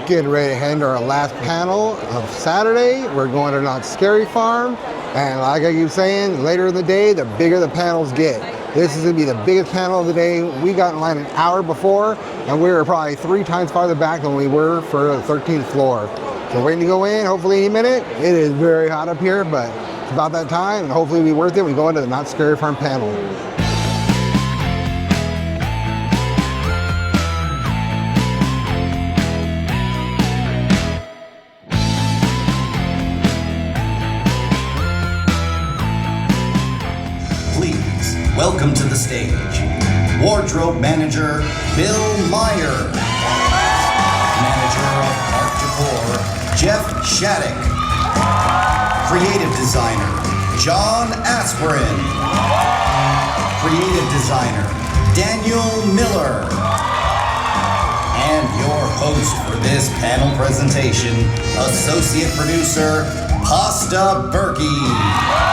getting ready to head into our last panel of Saturday. We're going to Knott's Scary Farm, and like I keep saying, later in the day, the bigger the panels get. This is going to be the biggest panel of the day. We got in line an hour before, and we were probably 3 times farther back than we were for the 13th floor. So waiting to go in, hopefully any minute. It is very hot up here, but it's about that time, and hopefully it'll be worth it. We go into the Knott's Scary Farm panel. Welcome to the stage, Wardrobe Manager Bill Meyer, Manager of Art Decor Jeff Shattuck, Creative Designer John Aspirin, Creative Designer Daniel Miller, and your host for this panel presentation, Associate Producer Pasta Berkey.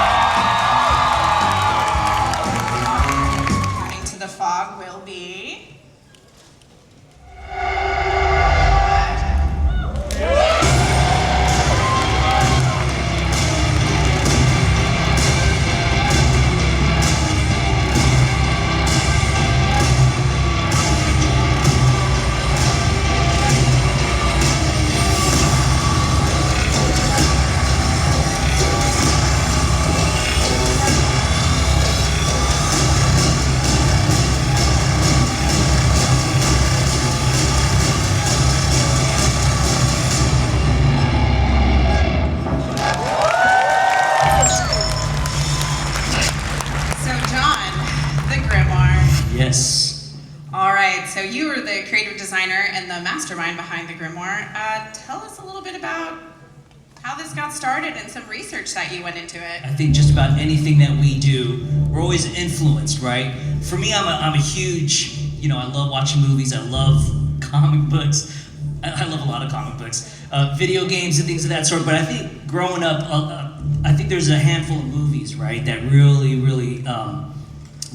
Mastermind behind the grimoire. Tell us a little bit about how this got started and some research that you went into it. I think just about anything that we do, we're always influenced, right? For me, I'm a huge, I love watching movies, I love comic books, I love a lot of comic books, video games and things of that sort, but I think growing up, I think there's a handful of movies, right, that really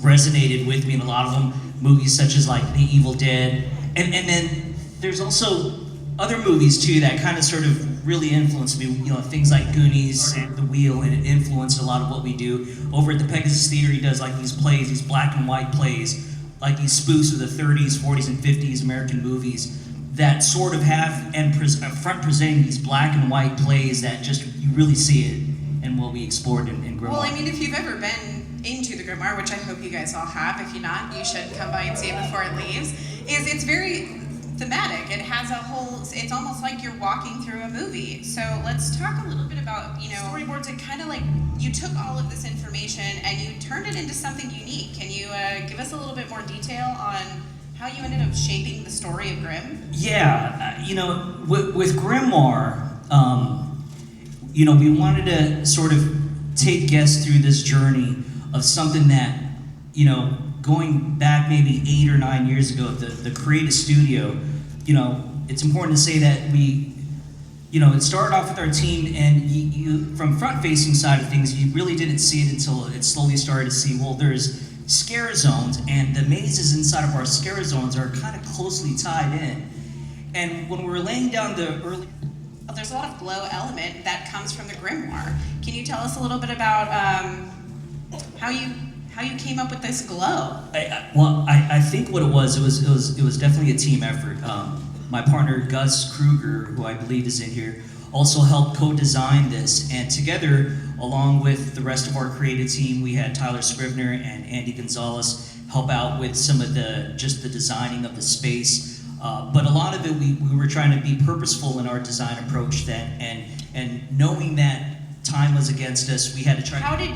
resonated with me, and a lot of them, movies such as like The Evil Dead, and then there's also other movies too that kind of sort of really influenced me. Things like Goonies, The Wheel, and it influenced a lot of what we do. Over at the Pegasus Theater, he does like these plays, these black and white plays, like these spoofs of the 30s, 40s, and 50s American movies that sort of have and front presenting these black and white plays that just, you really see it in what we explored in Grimoire. Well, I mean, if you've ever been into the Grimoire, which I hope you guys all have, if you're not, you should come by and see it before it leaves, it's very thematic. It has it's almost like you're walking through a movie. So let's talk a little bit about, storyboards. It kind of like, you took all of this information and you turned it into something unique. Can you give us a little bit more detail on how you ended up shaping the story of Grimm? Yeah, with Grimoire, we wanted to sort of take guests through this journey of something that, going back maybe 8 or 9 years ago, the creative studio, it's important to say that we, it started off with our team, and you from front-facing side of things, you really didn't see it until it slowly started to see, well, there's scare zones, and the mazes inside of our scare zones are kind of closely tied in. And when we were laying down the early... There's a lot of glow element that comes from the grimoire. Can you tell us a little bit about how you came up with this glow? I think what it was definitely a team effort. My partner Gus Kruger, who I believe is in here, also helped co-design this, and together, along with the rest of our creative team, we had Tyler Scrivener and Andy Gonzalez help out with some of the designing of the space. But a lot of it, we were trying to be purposeful in our design approach, and knowing that time was against us, we had to try. How did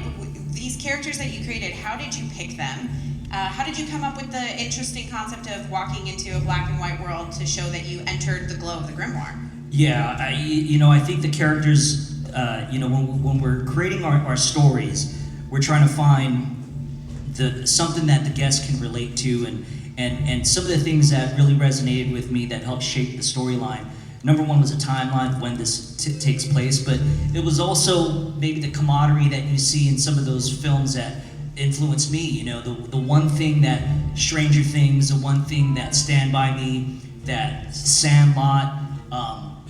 these characters that you created, how did you pick them? How did you come up with the interesting concept of walking into a black and white world to show that you entered the glow of the grimoire? Yeah, I think the characters, when we're creating our stories, we're trying to find something that the guests can relate to, and some of the things that really resonated with me that helped shape the storyline. Number one was a timeline of when this takes place, but it was also maybe the camaraderie that you see in some of those films that influenced me. The one thing that Stranger Things, the one thing that Stand By Me, that Sandlot,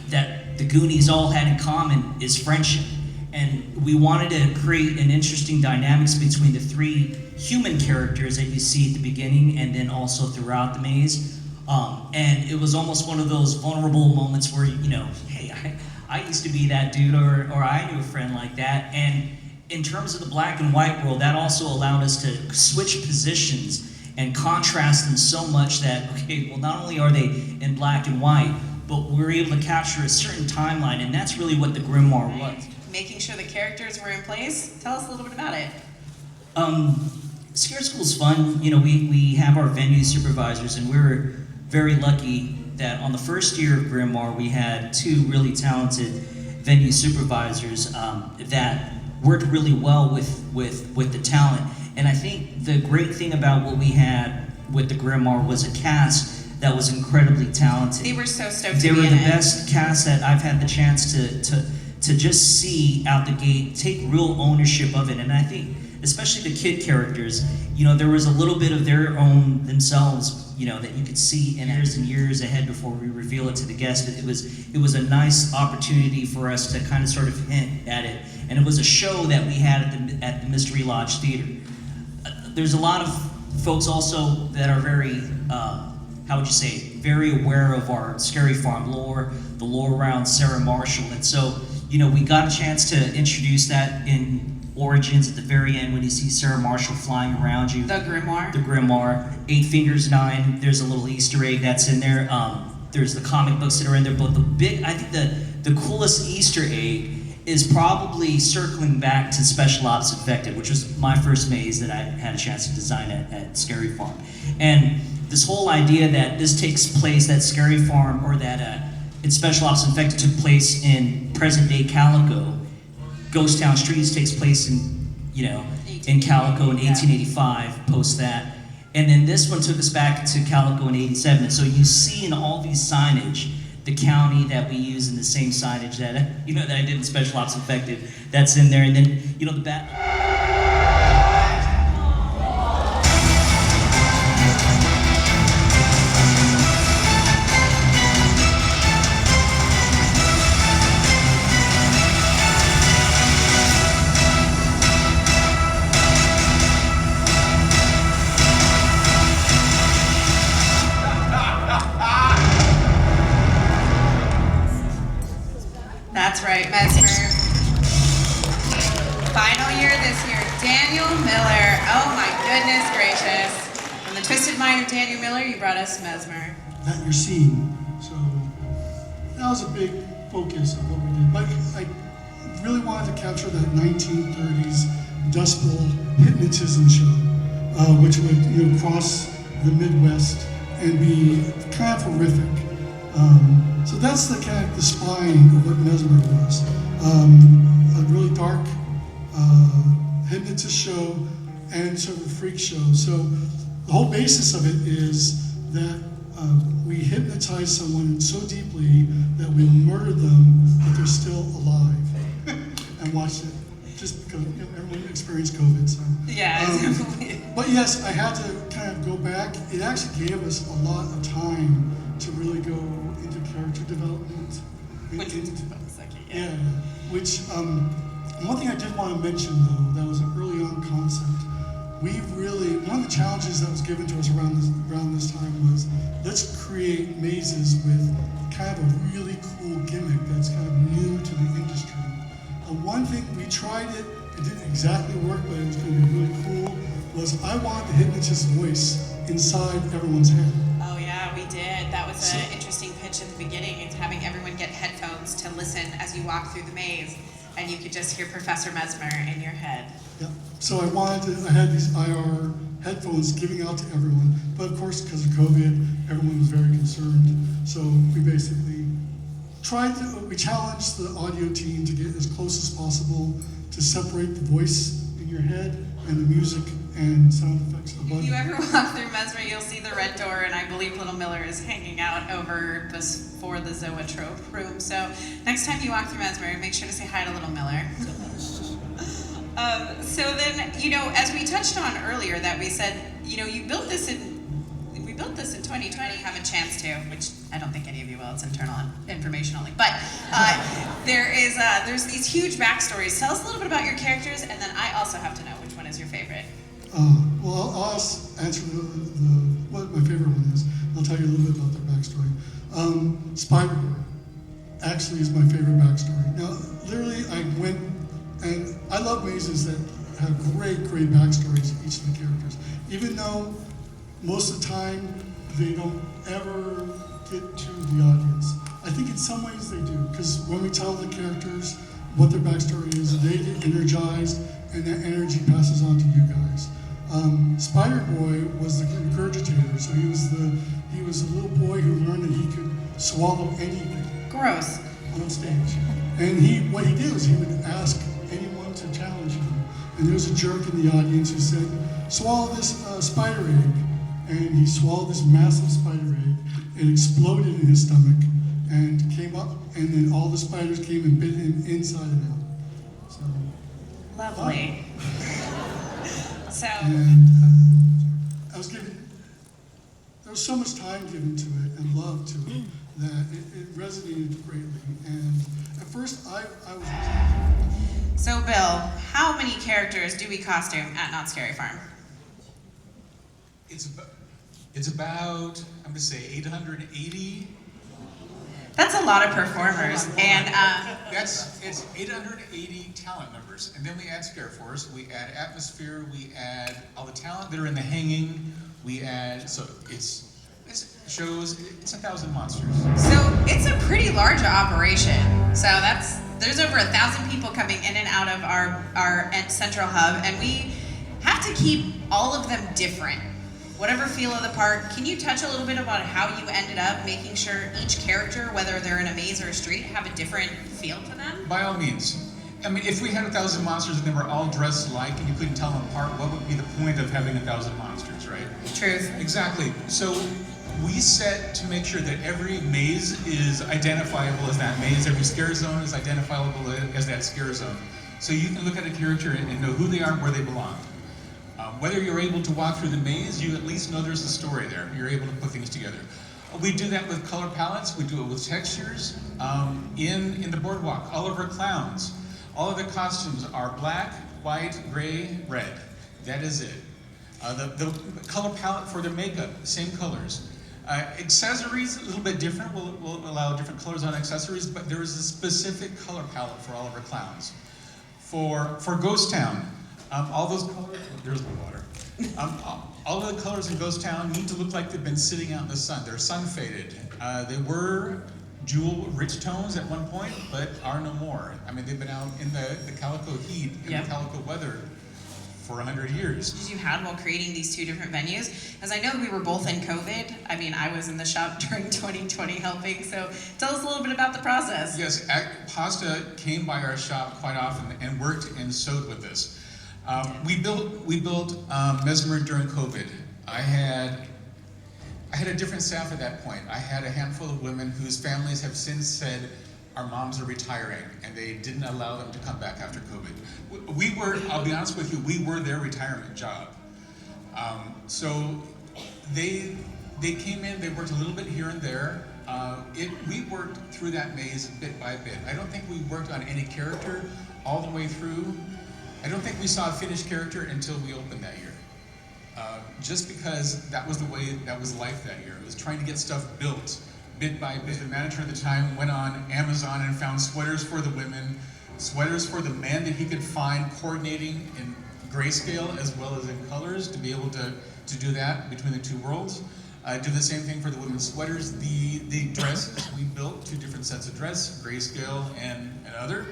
that the Goonies all had in common is friendship. And we wanted to create an interesting dynamics between the three human characters that you see at the beginning and then also throughout the maze. And it was almost one of those vulnerable moments where, you know, hey, I used to be that dude, or I knew a friend like that. And in terms of the black and white world, that also allowed us to switch positions and contrast them so much that, okay, well, not only are they in black and white, but we're able to capture a certain timeline, and that's really what the Grimoire was. Making sure the characters were in place. Tell us a little bit about it. Scare School's fun. You know, we have our venue supervisors, and we're very lucky that on the first year of Grimoire, we had two really talented venue supervisors that worked really well with the talent. And I think the great thing about what we had with the Grimoire was a cast that was incredibly talented. They were so stoked They to be were in the it. best cast that I've had the chance to just see out the gate, take real ownership of it. And I think, especially the kid characters, you know, there was a little bit of their own themselves, you know, that you could see in years and years ahead before we reveal it to the guest. It was a nice opportunity for us to kind of sort of hint at it. And it was a show that we had at the Mystery Lodge Theater. There's a lot of folks also that are very, how would you say, very aware of our Scary Farm lore, the lore around Sarah Marshall. And so, you know, we got a chance to introduce that in Origins at the very end when you see Sarah Marshall flying around you. The Grimoire. The Grimoire. 8 Fingers 9, there's a little Easter egg that's in there. There's the comic books that are in there, but I think the coolest Easter egg is probably circling back to Special Ops Infected, which was my first maze that I had a chance to design at Scary Farm. And this whole idea that this takes place, that Scary Farm, or that in Special Ops Infected took place in present-day Calico. Ghost Town Streets takes place in, you know, in Calico in 1885, post that. And then this one took us back to Calico in 87. And so you see in all these signage, the county that we use in the same signage that, you know, that I did in Special Ops Infected, that's in there. And then, you know, the bat. That's right, Mesmer. Final year this year, Daniel Miller. Oh my goodness gracious. From the Twisted Mind of Daniel Miller, you brought us Mesmer. That you're seeing. So that was a big focus of what we did. Like, I really wanted to capture that 1930s Dust Bowl hypnotism show, which would, you know, cross the Midwest and be kind of horrific. So that's the kind of the spine of what Mesmer was. A really dark hypnotist show and sort of a freak show. So the whole basis of it is that we hypnotize someone so deeply that we murder them, but they're still alive. And watch it, just because, you know, everyone experienced COVID. So. Yeah. But yes, I had to kind of go back. It actually gave us a lot of time to really go into character development. Which was yeah. Which, one thing I did want to mention though, that was an early on concept. One of the challenges that was given to us around this time was, let's create mazes with kind of a really cool gimmick that's kind of new to the industry. One thing, we tried it didn't exactly work, but it was going to be really cool, was I wanted the hypnotist's voice inside everyone's head. Oh yeah, we did. That was an interesting pitch at the beginning. It's having everyone get headphones to listen as you walk through the maze, and you could just hear Professor Mesmer in your head. Yeah. So I had these IR headphones giving out to everyone, but of course, because of COVID, everyone was very concerned. So we basically we challenged the audio team to get as close as possible to separate the voice in your head and the music and sound effects above. If you ever walk through Mesmer, you'll see the red door, and I believe Little Miller is hanging out over for the Zoetrope room. So next time you walk through Mesmer, make sure to say hi to Little Miller. So then, you know, as we touched on earlier, that we said, you know, we built this this in 2020, have a chance to, which I don't think any of you will, it's internal information only, but there's these huge backstories. Tell us a little bit about your characters, and then I also have to know which one is your favorite. Well, I'll answer what my favorite one is. I'll tell you a little bit about their backstory. Spider-Boy actually is my favorite backstory. Now, literally, I went, and I love mazes that have great backstories of each of the characters. Even though most of the time they don't ever get to the audience. I think in some ways they do, because when we tell the characters what their backstory is, they get energized, and that energy passes on to you guys. Spider-Boy was the regurgitator, so he was a little boy who learned that he could swallow anything. Gross. On stage. And what he did was he would ask anyone to challenge him. And there was a jerk in the audience who said, swallow this spider egg. And he swallowed this massive spider egg. It exploded in his stomach and came up, and then all the spiders came and bit him inside and out. So, lovely. So. And there was so much time given to it and love to it that it resonated greatly. And at first, I was. So, Bill, how many characters do we costume at Knott Scary Farm? It's about, I'm gonna say 880. That's a lot of performers, and It's 880 talent members, and then we add Scare Force, we add atmosphere, we add all the talent that are in the hanging, we add, so it's 1,000 monsters. So it's a pretty large operation. So there's over 1,000 people coming in and out of our central hub, and we have to keep all of them different. Whatever feel of the park. Can you touch a little bit about how you ended up making sure each character, whether they're in a maze or a street, have a different feel to them? By all means. I mean, if we had 1,000 monsters and they were all dressed alike and you couldn't tell them apart, what would be the point of having 1,000 monsters, right? Truth. Exactly. So we set to make sure that every maze is identifiable as that maze, every scare zone is identifiable as that scare zone. So you can look at a character and know who they are and where they belong. Whether you're able to walk through the maze, you at least know there's a story there. You're able to put things together. We do that with color palettes. We do it with textures. In the boardwalk, all of our clowns, all of the costumes are black, white, gray, red. That is it. The color palette for their makeup, same colors. Accessories, a little bit different. We'll allow different colors on accessories, but there is a specific color palette for all of our clowns. For Ghost Town, all those colors, there's the water. All of the colors in Ghost Town need to look like they've been sitting out in the sun. They're sun faded. They were jewel rich tones at one point, but are no more. I mean, they've been out in the calico heat, in the calico weather for 100 years. You had while creating these two different venues, as I know we were both in COVID. I mean, I was in the shop during 2020 helping, so tell us a little bit about the process. Yes, Pasta came by our shop quite often and worked and sewed with us. We built Midsummer during COVID. I had a different staff at that point. I had a handful of women whose families have since said, our moms are retiring, and they didn't allow them to come back after COVID. We were, I'll be honest with you, we were their retirement job. So they came in, they worked a little bit here and there. We worked through that maze bit by bit. I don't think we worked on any character all the way through. I don't think we saw a finished character until we opened that year. Just because that was the way, that was life that year. It was trying to get stuff built bit by bit. The manager at the time went on Amazon and found sweaters for the women, sweaters for the men that he could find, coordinating in grayscale as well as in colors to be able to do that between the two worlds. Do the same thing for the women's sweaters. The dresses, we built 2 different sets of dress, grayscale and other.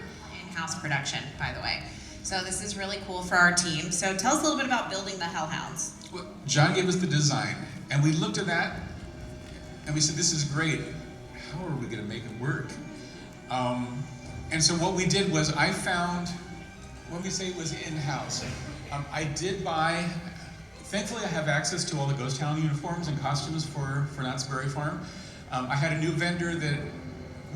In-house production, by the way. So this is really cool for our team. So tell us a little bit about building the Hellhounds. Well, John gave us the design, and we looked at that, and we said, this is great. How are we gonna make it work? And so what we did was I found, when we say it was in-house, I did buy, thankfully I have access to all the Ghost Town uniforms and costumes for Knott's Berry Farm. I had a new vendor that,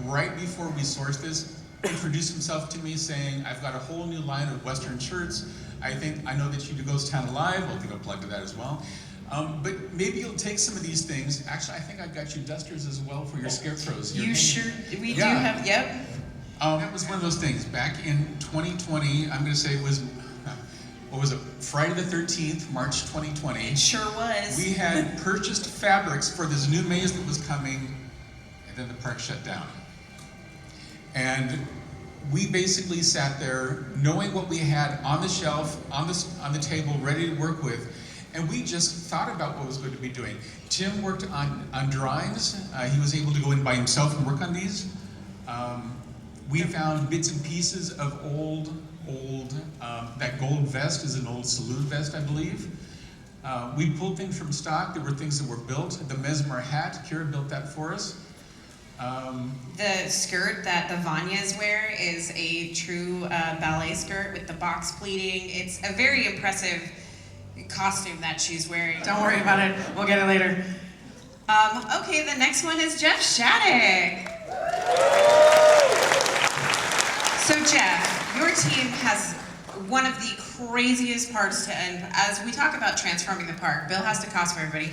right before we sourced this, introduced himself to me saying, I've got a whole new line of Western shirts. I know that you do Ghost Town Alive. I'll give a plug to that as well. But maybe you'll take some of these things. Actually, I think I've got you dusters as well for your scarecrows. You sure? We do Yeah. have, yep. That was one of those things. Back in 2020, I'm going to say it was, what was it, Friday the 13th, March 2020. It sure was. We had purchased fabrics for this new maze that was coming, and then the park shut down. And we basically sat there knowing what we had on the shelf, on the table, ready to work with, and we just thought about what was going to be doing. Tim worked on drawings. He was able to go in by himself and work on these. We found bits and pieces of old, that gold vest is an old saloon vest, I believe. We pulled things from stock. There were things that were built. The Midsummer hat, Kira built that for us. The skirt that the Vanyas wear is a true ballet skirt with the box pleating. It's a very impressive costume that she's wearing. Don't worry about it. We'll get it later. Okay, the next one is Jeff Shattuck. So Jeff, your team has one of the craziest parts to end. As we talk about transforming the park, Bill has to cost for everybody.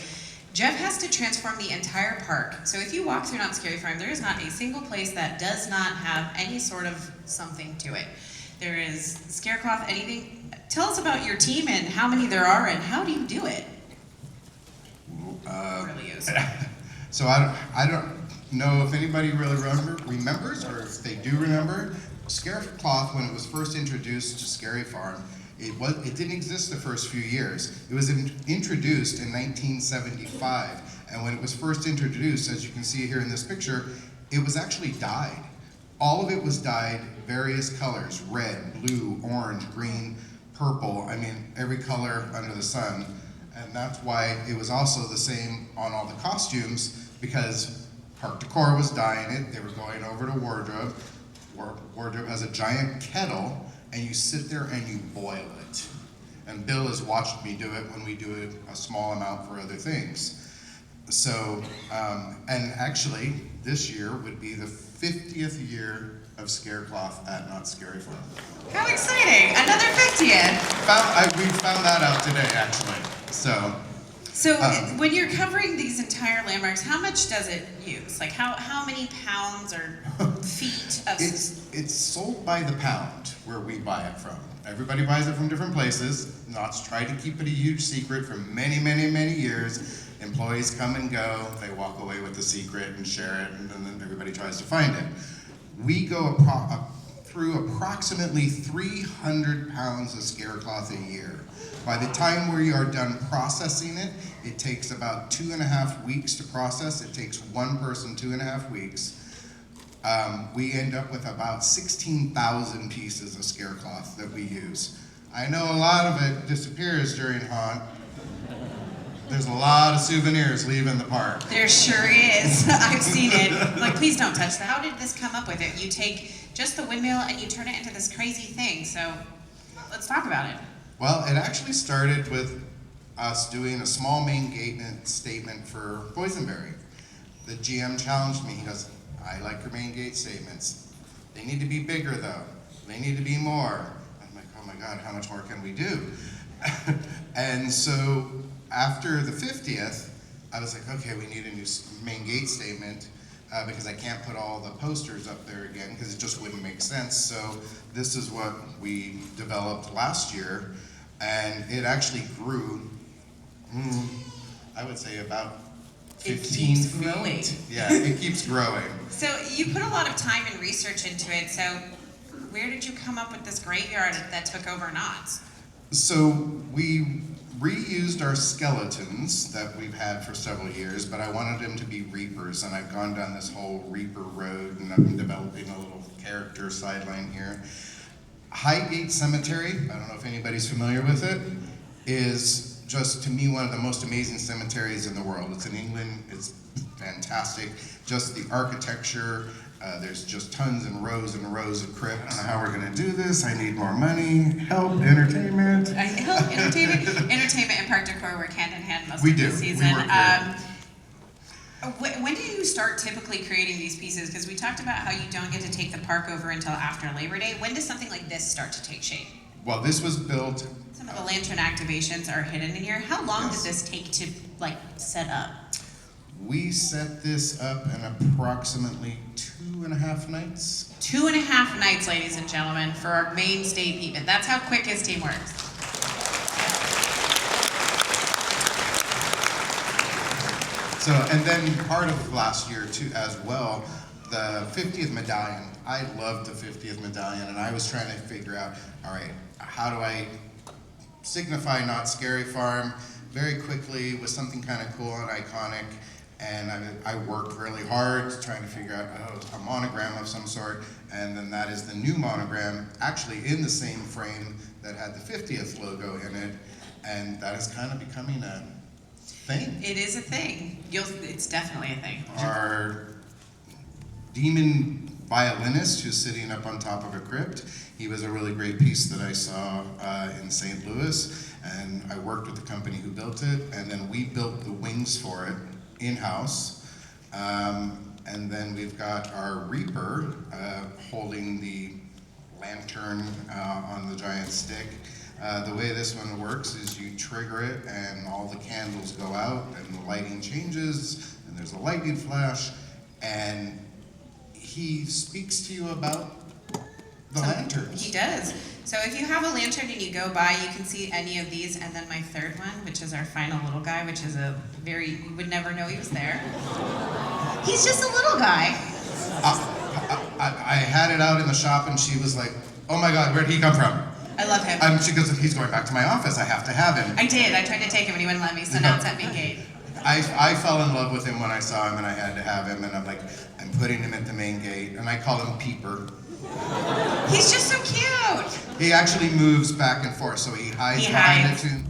Jeff has to transform the entire park. So if you walk through Knott Scary Farm, there is not a single place that does not have any sort of something to it. There is scarecloth, anything. Tell us about your team and how many there are and how do you do it? Really is. So I don't know if anybody really remembers, or if they do remember, Scarecloth, when it was first introduced to Scary Farm, it didn't exist the first few years. It was introduced in 1975, and when it was first introduced, as you can see here in this picture, it was actually dyed. All of it was dyed various colors: red, blue, orange, green, purple. I mean, every color under the sun. And that's why it was also the same on all the costumes, because Park Decor was dyeing it. They were going over to Wardrobe. Wardrobe has a giant kettle, and you sit there and you boil it. And Bill has watched me do it when we do it a small amount for other things. So, and actually, this year would be the 50th year of Scarecloth at Knott Scary Farm. How exciting! Another 50th! We found that out today, actually. So when you're covering these entire landmarks, how much does it use? Like how many pounds or feet of... It's sold by the pound where we buy it from. Everybody buys it from different places. Knott's tried to keep it a huge secret for many, many, many years. Employees come and go, they walk away with the secret and share it, and then everybody tries to find it. We go through approximately 300 pounds of Scarecloth a year. By the time we are done processing it, it takes about 2.5 weeks to process. It takes one person 2.5 weeks. We end up with about 16,000 pieces of Scarecloth that we use. I know a lot of it disappears during haunt. There's a lot of souvenirs leaving the park. There sure is. I've seen it. Like, please don't touch that. How did this come up with it? You take just the windmill and you turn it into this crazy thing. So let's talk about it. Well, it actually started with us doing a small main gate statement for Boysenberry. The GM challenged me. He goes, I like your main gate statements. They need to be bigger though. They need to be more. I'm like, oh my God, how much more can we do? And so after the 50th, I was like, okay, we need a new main gate statement because I can't put all the posters up there again because it just wouldn't make sense. So this is what we developed last year, and it actually grew, I would say about 15 It keeps feet. growing. Yeah, it keeps growing. So you put a lot of time and research into it. So where did you come up with this graveyard that took over Knott's? So we reused our skeletons that we've had for several years, but I wanted them to be reapers, and I've gone down this whole reaper road, and I've been developing a little character sideline here. Highgate Cemetery, I don't know if anybody's familiar with it, is just, to me, one of the most amazing cemeteries in the world. It's in England, it's fantastic. Just the architecture, there's just tons and rows of crypts. I don't know how we're gonna do this. I need more money, help, entertainment. Entertainment and Park Decor work hand in hand most of the season. We work together. When do you start typically creating these pieces? Because we talked about how you don't get to take the park over until after Labor Day. When does something like this start to take shape? Well, this was built Some of the lantern activations are hidden in here. How long did this take to like set up? We set this up in approximately 2.5 nights. 2.5 nights, ladies and gentlemen, for our main state event. That's how quick his team works. So, and then part of last year too, as well, the 50th medallion. I loved the 50th medallion, and I was trying to figure out, all right, how do I signify Knott Scary Farm very quickly with something kind of cool and iconic. And I worked really hard trying to figure out a monogram of some sort, and then that is the new monogram, actually in the same frame that had the 50th logo in it, and that is kind of becoming a thing. It is a thing. It's definitely a thing. Our demon violinist who's sitting up on top of a crypt, he was a really great piece that I saw in St. Louis, and I worked with the company who built it, and then we built the wings for it in-house. And then we've got our Reaper holding the lantern on the giant stick. The way this one works is you trigger it and all the candles go out and the lighting changes and there's a lightning flash and he speaks to you about the lanterns. He does. So if you have a lantern and you go by, you can see any of these, and then my third one, which is our final little guy, which is a very, you would never know he was there. He's just a little guy. I had it out in the shop and she was like, oh my God, where'd he come from? I love him. She goes, he's going back to my office, I have to have him. I did, I tried to take him and he wouldn't let me, so now it's at main gate. I fell in love with him when I saw him and I had to have him, and I'm like, I'm putting him at the main gate, and I call him Peeper. He's just so cute. He actually moves back and forth, so he hides behind it too.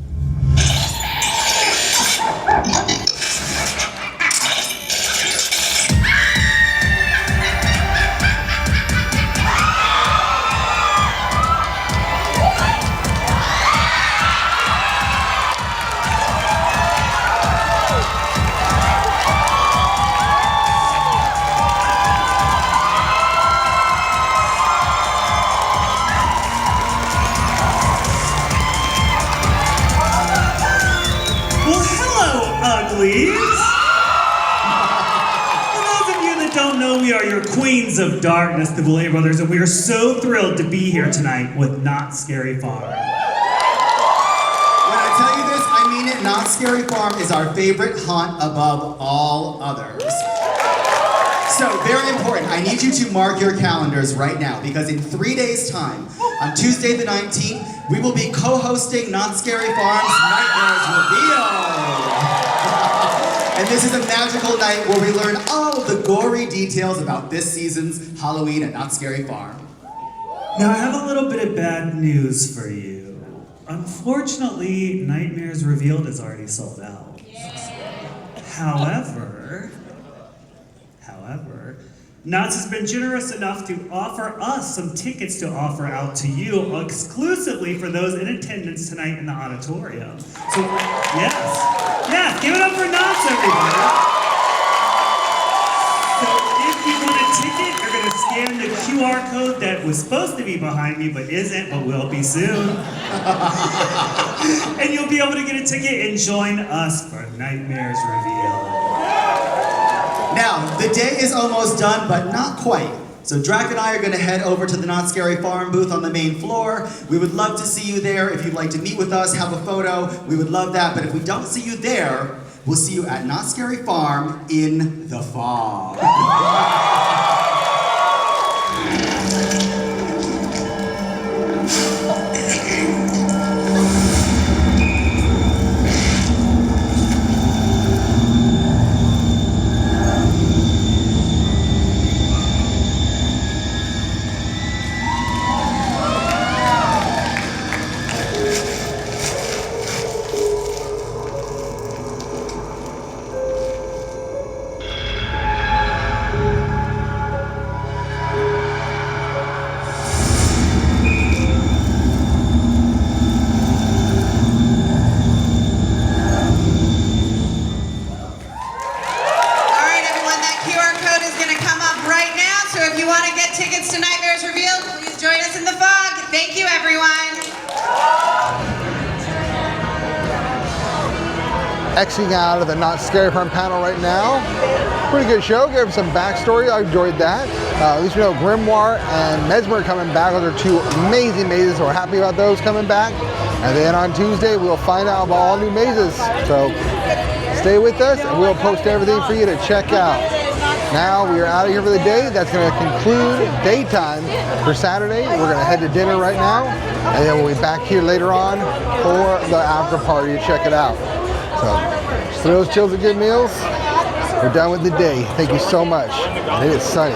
We are your queens of darkness, the Boulay Brothers, and we are so thrilled to be here tonight with Knott Scary Farm. When I tell you this, I mean it. Knott Scary Farm is our favorite haunt above all others. So, very important, I need you to mark your calendars right now, because in 3 days' time, on Tuesday the 19th, we will be co-hosting Knott Scary Farm's Nightmares Revealed. And this is a magical night where we learn all of the gory details about this season's Halloween at Knott Scary Farm. Now, I have a little bit of bad news for you. Unfortunately, Nightmares Revealed is already sold out. However, Knott's has been generous enough to offer us some tickets to offer out to you exclusively for those in attendance tonight in the auditorium. So, yes, give it up for Knott's, everybody. So if you want a ticket, you're going to scan the QR code that was supposed to be behind me, but isn't, but will be soon. And you'll be able to get a ticket and join us for Nightmares Revealed. Now, the day is almost done, but not quite. So Drac and I are going to head over to the Knott Scary Farm booth on the main floor. We would love to see you there. If you'd like to meet with us, have a photo, we would love that. But if we don't see you there, we'll see you at Knott Scary Farm in the fog. Tickets to Nightmares Revealed. Please join us in the fog. Thank you, everyone. exiting out of the Not Scary Farm panel right now. Pretty good show. Gave some backstory. I enjoyed that. At least we know Grimoire and Mesmer are coming back. Those are two amazing mazes, so we're happy about those coming back. And then on Tuesday, we'll find out about all new mazes. So stay with us, and we'll post everything for you to check out. Now we are out of here for the day. That's going to conclude daytime for Saturday. We're going to head to dinner right now, and then we'll be back here later on for the after party to check it out. So thrills, chills, and good meals. We're done with the day. Thank you so much. And it is sunny.